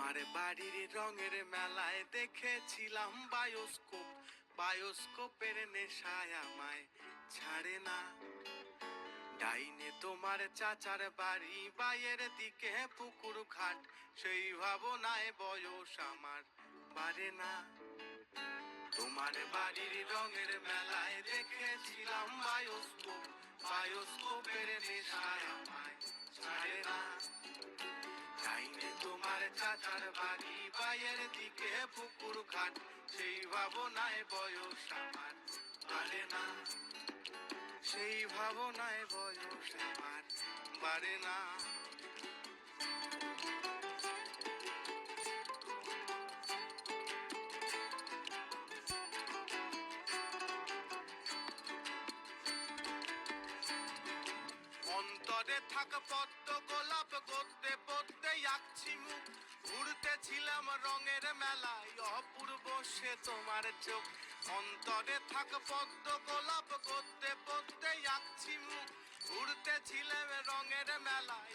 তোমার বাড়ির রঙের মেলায় দেখেছিলাম বায়োস্কোপ, বায়োস্কোপের নেশায় আমায় ছাড়ে না। ডাইনে তোমার চাচার বাড়ি, বাইয়ের দিকে পুকুর ঘাট, সেই ভাবনায় বয়স আমার বাড়ে না। তোমার বাড়ির রঙের মেলায় দেখেছিলাম বায়োস্কোপ, বায়োস্কোপের নেশায় আমায় ছাড়ে না। ডাইনে তোমার চাচার বাড়ি, বাইয়ের দিকে পুকুর ঘাট, সেই ভাবনায় বয়স আমার বাড়ে না। সেই ভাবনায় বয়স আমার বাড়ে না। অন্তরে থাক পদ্ম গোলাপ, গদ্যে পদ্মে আঁকছি মুখ, ঘুরতেছিলাম রঙের মেলায়, অপূর্ব সে তোমার চোখ। অন্তরে থাক পদ্ম গোলাপ, গদ্যে পদ্মে আঁকছি মুখ, ঘুরতেছিলাম রঙের মেলায়।